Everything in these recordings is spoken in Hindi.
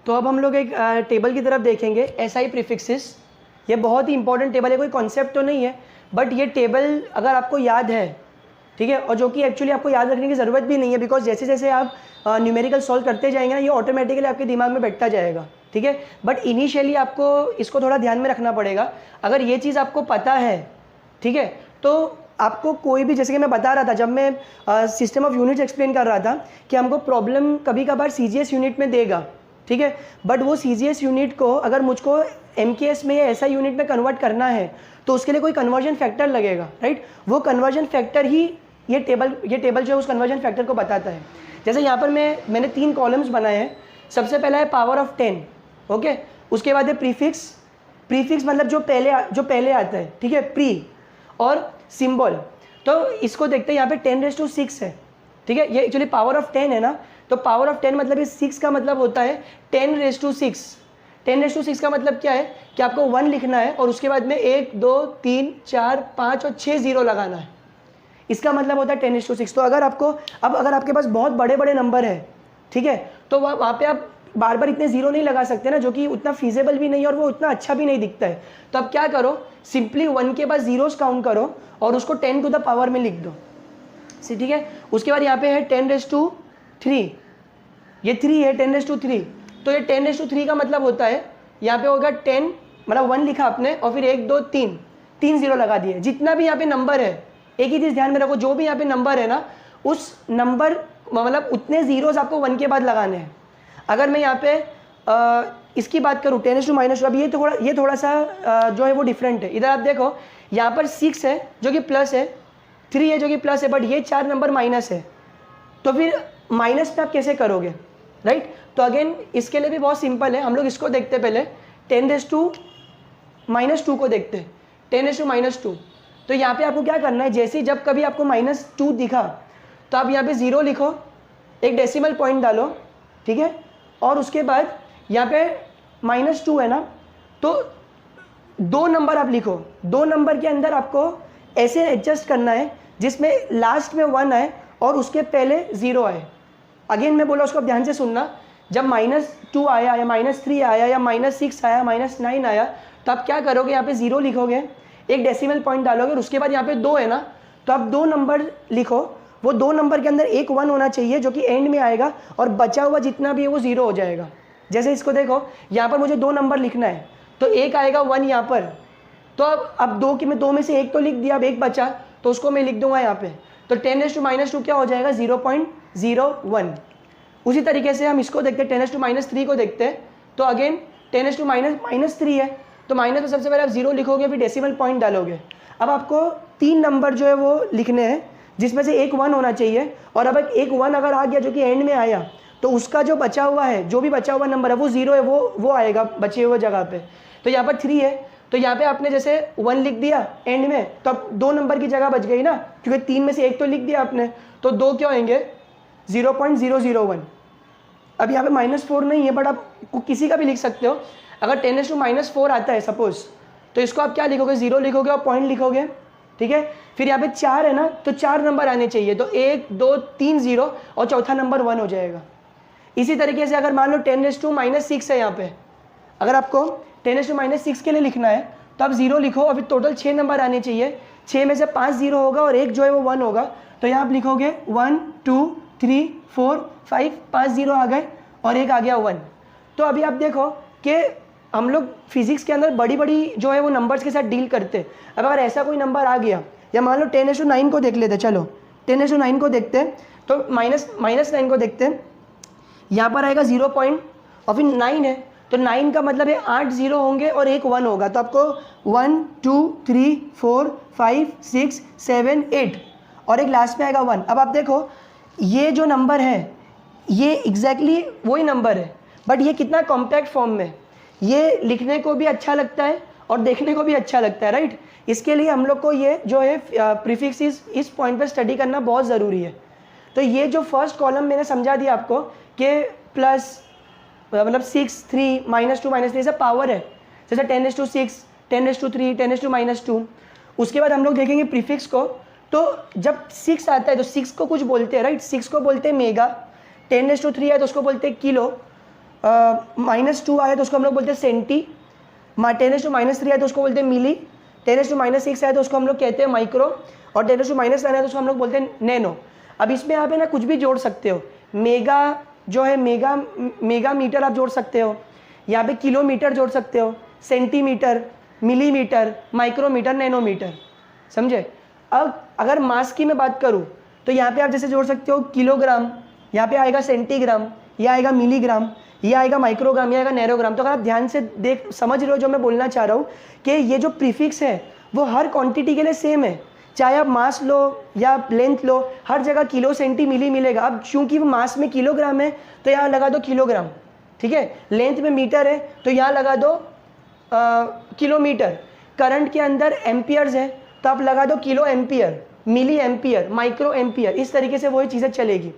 तो अब हम लोग एक टेबल की तरफ देखेंगे, SI प्रीफिक्सेस। ये बहुत ही इंपॉर्टेंट टेबल है, कोई कॉन्सेप्ट तो नहीं है, बट ये टेबल अगर आपको याद है, ठीक है, और जो कि एक्चुअली आपको याद रखने की ज़रूरत भी नहीं है, बिकॉज जैसे जैसे आप न्यूमेरिकल सॉल्व करते जाएंगे ना, ये ऑटोमेटिकली आपके दिमाग में बैठता जाएगा, ठीक है। बट इनिशियली आपको इसको थोड़ा ध्यान में रखना पड़ेगा। अगर ये चीज़ आपको पता है, ठीक है, तो आपको कोई भी, जैसे कि मैं बता रहा था जब मैं सिस्टम ऑफ यूनिट्स एक्सप्लेन कर रहा था, कि हमको प्रॉब्लम कभी कभार CGS यूनिट में देगा, ठीक है, बट वो CGS यूनिट को अगर मुझको MKS में या SI यूनिट में कन्वर्ट करना है तो उसके लिए कोई कन्वर्जन फैक्टर लगेगा, राइट। वो कन्वर्जन फैक्टर ही ये टेबल जो है उस कन्वर्जन फैक्टर को बताता है। जैसे यहाँ पर मैंने 3 कॉलम्स बनाए हैं। सबसे पहला है पावर ऑफ 10, ओके। उसके बाद है प्रीफिक्स मतलब जो पहले आता है, ठीक है, प्री, और सिंबल। तो इसको देखते हैं, यहाँ पे 10⁻6 है, ठीक है। ये एक्चुअली पावर ऑफ 10 है ना, तो पावर ऑफ 10 मतलब इस 6 का मतलब होता है 10⁻6। 10⁻6 का मतलब क्या है कि आपको 1 लिखना है और उसके बाद में 1 2 3 4 5 और 6 0 लगाना है। इसका मतलब होता है 10⁻6। तो अगर आपके पास बहुत बड़े बड़े नंबर है, ठीक है, तो वहाँ पे आप बार बार इतने जीरो नहीं लगा सकते ना, जो कि उतना फीजेबल भी नहीं है और वो उतना अच्छा भी नहीं दिखता है। तो अब क्या करो, सिंपली 1 के बाद जीरोस काउंट करो और उसको 10 टू द पावर में लिख दो, ठीक है। उसके बाद यहाँ पे है 10⁻3, ये 3 है, 10⁻3। तो ये 10⁻3 का मतलब होता है यहाँ पे होगा 10, मतलब 1 लिखा आपने और फिर 1 2 3 जीरो लगा दिए। जितना भी यहाँ पे नंबर है, एक ही चीज़ ध्यान में रखो, जो भी यहाँ पे नंबर है ना, उस नंबर मतलब उतने जीरोस आपको 1 के बाद लगाने हैं। अगर मैं यहाँ पे इसकी बात करूँ 10⁻², अब ये थोड़ा सा जो है वो डिफरेंट है। इधर आप देखो, यहाँ पर 6 है जो कि प्लस है, 3 है जो कि प्लस है, बट ये 4 नंबर माइनस है। तो फिर माइनस में आप कैसे करोगे, राइट। तो अगेन इसके लिए भी बहुत सिंपल है, हम लोग इसको देखते हैं पहले, 10⁻² को देखते हैं, 10⁻²। तो यहाँ पे आपको क्या करना है, जैसे जब कभी आपको -2 दिखा तो आप यहाँ पे 0 लिखो, एक डेसिमल पॉइंट डालो, ठीक है, और उसके बाद यहाँ पे -2 है ना, तो 2 नंबर आप लिखो। 2 नंबर के अंदर आपको ऐसे एडजस्ट करना है जिसमें लास्ट में 1 आए और उसके पहले 0 आए। अगेन मैं बोला, उसको ध्यान से सुनना, जब -2 आया या -3 आया या -6 आया, -9 आया, तो आप क्या करोगे, यहाँ पे 0 लिखोगे, एक डेसिमल पॉइंट डालोगे और उसके बाद यहाँ पे 2 है ना, तो आप 2 नंबर लिखो। वो 2 नंबर के अंदर एक 1 होना चाहिए जो कि एंड में आएगा और बचा हुआ जितना भी है वो 0 हो जाएगा। जैसे इसको देखो, यहाँ पर मुझे 2 नंबर लिखना है, तो एक आएगा 1 यहाँ पर, तो अब 2 में से एक तो लिख दिया, अब एक बचा तो उसको मैं लिख दूंगा यहाँ पे। तो 10⁻² क्या हो जाएगा, 0.01। उसी तरीके से हम इसको देखते हैं, 10⁻³ को देखते हैं। तो अगेन 10⁻³ है, तो माइनस में सबसे पहले आप 0 लिखोगे, फिर डेसिमल पॉइंट डालोगे। अब आपको 3 नंबर जो है वो लिखने हैं, जिसमें से एक 1 होना चाहिए, और अब एक 1 अगर आ गया जो कि एंड में आया, तो उसका जो बचा हुआ है, जो भी बचा हुआ नंबर है वो 0 है, वो आएगा बचे हुए जगह पे। तो यहाँ पर 3 है, तो यहाँ पे आपने जैसे 1 लिख दिया एंड में, तो अब 2 नंबर की जगह बच गई ना, क्योंकि 3 में से एक तो लिख दिया आपने, तो 2 क्या होंगे, 0.001। अब यहाँ पे -4 नहीं है, बट आप किसी का भी लिख सकते हो। अगर 10⁻4 आता है सपोज, तो इसको आप क्या लिखोगे, 0 लिखोगे और पॉइंट लिखोगे, ठीक है। फिर यहाँ पे 4 है ना, तो 4 नंबर आने चाहिए, तो 1 2 3 0 और चौथा नंबर 1 हो जाएगा। इसी तरीके से अगर मान लो 10⁻6 है, यहाँ पे अगर आपको 10⁻6 के लिए लिखना है, तो आप 0 लिखो और फिर टोटल 6 नंबर आने चाहिए। 6 में से 5 0 होगा और एक जो है वो 1 होगा, तो यहाँ आप लिखोगे 1 2 3 4 5, 5 0 आ गए और एक आ गया 1। तो अभी आप देखो कि हम लोग फिजिक्स के अंदर बड़ी बड़ी जो है वो नंबर्स के साथ डील करते हैं। अब अगर ऐसा कोई नंबर आ गया, या मान लो 10⁻9 को देख लेते, चलो 10⁻9 को देखते हैं, तो -9 को देखते हैं। यहाँ पर आएगा 0 पॉइंट और फिर 9 है, तो 9 का मतलब है 8 0 होंगे और एक 1 होगा, तो आपको 1 2 3 4 5 6 7 8 और एक लास्ट में आएगा 1। अब आप देखो, ये जो नंबर है ये एग्जैक्टली वही नंबर है, बट ये कितना कॉम्पैक्ट फॉर्म में, ये लिखने को भी अच्छा लगता है और देखने को भी अच्छा लगता है, राइट। इसके लिए हम लोग को ये जो है प्रीफिक्स इस पॉइंट पर स्टडी करना बहुत ज़रूरी है। तो ये जो फर्स्ट कॉलम मैंने समझा दिया आपको कि प्लस मतलब 6 3 -2 -3 सब पावर है, जैसे 10⁻6 10⁻3 10⁻2। उसके बाद हम लोग देखेंगे प्रीफिक्स को, तो जब 6 आता है तो 6 को कुछ बोलते हैं, राइट। 6 को बोलते हैं मेगा, 10⁻3 है तो उसको बोलते हैं किलो, -2 आया तो उसको हम लोग बोलते हैं सेंटी, 10⁻³ आया तो उसको बोलते हैं मिली, 10⁻6 आया तो उसको हम लोग कहते हैं माइक्रो, और 10⁻9 आया तो उसको हम लोग बोलते हैं नैनो। अब इसमें आप है ना कुछ भी जोड़ सकते हो, मेगा जो है मेगा मीटर आप जोड़ सकते हो, यहाँ पे किलोमीटर जोड़ सकते हो, सेंटीमीटर, मिलीमीटर, माइक्रोमीटर, नैनोमीटर, समझे। अब अगर मास की मैं बात करूँ तो यहाँ पे आप जैसे जोड़ सकते हो किलोग्राम, यहाँ पे आएगा सेंटीग्राम, ये आएगा मिलीग्राम, ये आएगा माइक्रोग्राम, ये आएगा नैनोग्राम। तो अगर आप ध्यान से समझ रहे हो जो मैं बोलना चाह रहा हूँ कि ये जो प्रीफिक्स है वो हर क्वांटिटी के लिए सेम है, चाहे आप मास लो या लेंथ लो, हर जगह किलो, सेंटी, मिली मिलेगा। अब चूंकि वो मास में किलोग्राम है तो यहाँ लगा दो किलोग्राम, ठीक है। लेंथ में मीटर है तो यहाँ लगा दो किलोमीटर। करंट के अंदर एम्पियर्स है तो आप लगा दो kilo ampere, milli ampere, micro ampere, इस तरीके से वही चीज़ें चलेगी।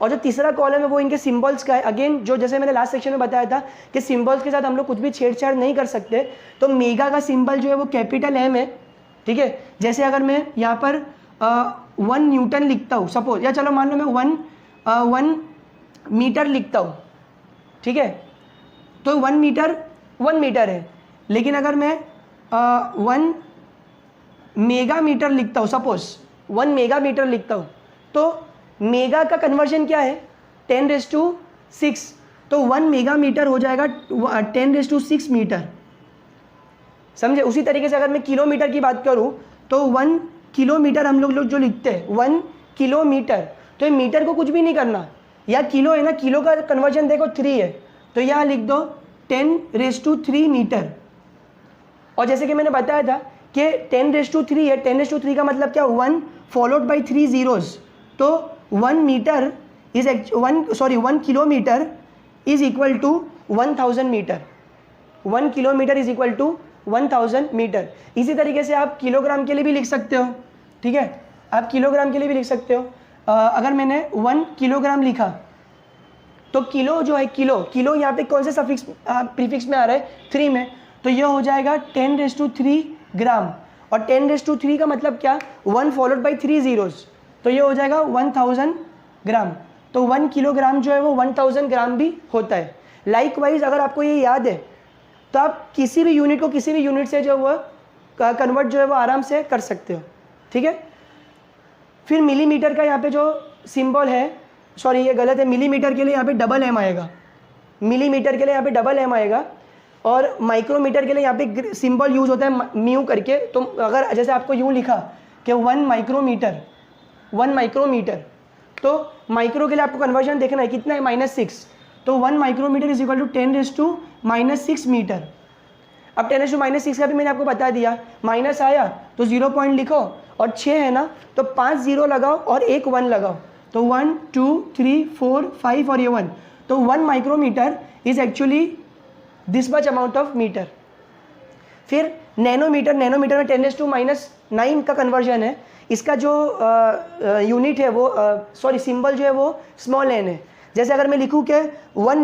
और जो तीसरा कॉलम है वो इनके सिंबल्स का है। अगेन जो जैसे मैंने लास्ट सेक्शन में बताया था कि सिंबल्स के साथ हम लोग कुछ भी छेड़छाड़ नहीं कर सकते, तो मेगा का सिंबल जो है वो कैपिटल एम है, ठीक है। जैसे अगर मैं यहाँ पर 1 न्यूटन लिखता हूँ सपोज, या चलो मान लो मैं 1 मीटर लिखता हूँ, ठीक है, तो 1 मीटर है। लेकिन अगर मैं 1 मेगा मीटर लिखता हूँ, सपोज 1 मेगा मीटर लिखता हूँ, तो मेगा का कन्वर्जन क्या है 10⁻6, तो 1 मेगा मीटर हो जाएगा 10⁻6 मीटर, समझे। उसी तरीके से अगर मैं किलोमीटर की बात करूं तो 1 किलोमीटर हम लोग जो लिखते हैं 1 किलोमीटर, तो ये मीटर को कुछ भी नहीं करना, या किलो है ना, किलो का कन्वर्जन देखो 3 है, तो यहाँ लिख दो 10⁻3 मीटर। और जैसे कि मैंने बताया था कि 10⁻3 है, 10⁻3 का मतलब क्या, 1 फॉलोड बाई 3 zeros, तो 1 kilometre is equal to 1000 metre, 1 kilometre is equal to 1000 metre. इसी तरीके से आप किलोग्राम के लिए भी लिख सकते हो, ठीक है, आप किलोग्राम के लिए भी लिख सकते हो। अगर मैंने 1 किलोग्राम लिखा तो किलो जो है किलो यहाँ पे कौन से सफिक्स प्रीफिक्स में आ रहा है 3 में, तो ये हो जाएगा 10⁻3 ग्राम। और 10⁻3 का मतलब क्या, 1 फॉलोड बाई 3 zeros, तो ये हो जाएगा 1000 ग्राम। तो 1 किलोग्राम जो है वो 1000 ग्राम भी होता है। लाइकवाइज अगर आपको ये याद है तो आप किसी भी यूनिट को किसी भी यूनिट से जो वो कन्वर्ट जो है वो आराम से कर सकते हो, ठीक है। फिर मिलीमीटर का यहाँ पे जो सिंबल है, सॉरी ये गलत है, मिलीमीटर के लिए यहाँ पे डबल एम आएगा, मिलीमीटर के लिए यहाँ पे डबल एम आएगा। और माइक्रोमीटर के लिए यहाँ पे सिंबल यूज होता है म्यू करके। तो अगर जैसे आपको यूँ लिखा कि 1 माइक्रोमीटर, तो माइक्रो के लिए आपको कन्वर्जन देखना है कितना है -6, तो 1 micrometre is equal to 10⁻6 metre. अब 10⁻6 का भी मैंने आपको बता दिया, माइनस आया तो 0 पॉइंट लिखो, और 6 है ना तो 5 0 लगाओ और 1 1 लगाओ, तो 1 2 3 4 5 और ये 1, तो 1 micrometre is actually this much amount of metre. फिर नैनोमीटर में 10⁻9 का कन्वर्जन है। इसका जो यूनिट है वो सिंबल जो है वो स्मॉल n है। जैसे अगर मैं लिखूँ कि 1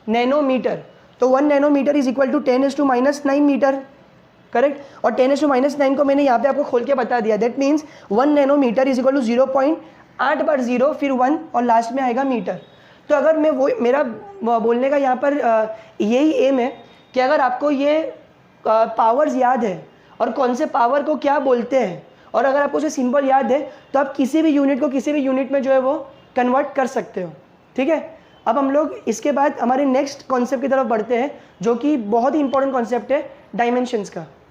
नैनोमीटर, तो 1 nanometre is equal to 10⁻9 metre, correct. और 10⁻9 को मैंने यहाँ पे आपको खोल के बता दिया, that means 1 nanometre is equal to 0.8 बार 0 फिर 1 और लास्ट में आएगा मीटर। तो अगर मैं वो मेरा बोलने का यहाँ पर यही एम है कि अगर आपको ये पावर्स याद है और कौन से पावर को क्या बोलते हैं, और अगर आपको उसे सिंबल याद है, तो आप किसी भी यूनिट को किसी भी यूनिट में जो है वो कन्वर्ट कर सकते हो, ठीक है। अब हम लोग इसके बाद हमारे नेक्स्ट कॉन्सेप्ट की तरफ बढ़ते हैं, जो कि बहुत ही इंपॉर्टेंट कॉन्सेप्ट है डायमेंशंस का।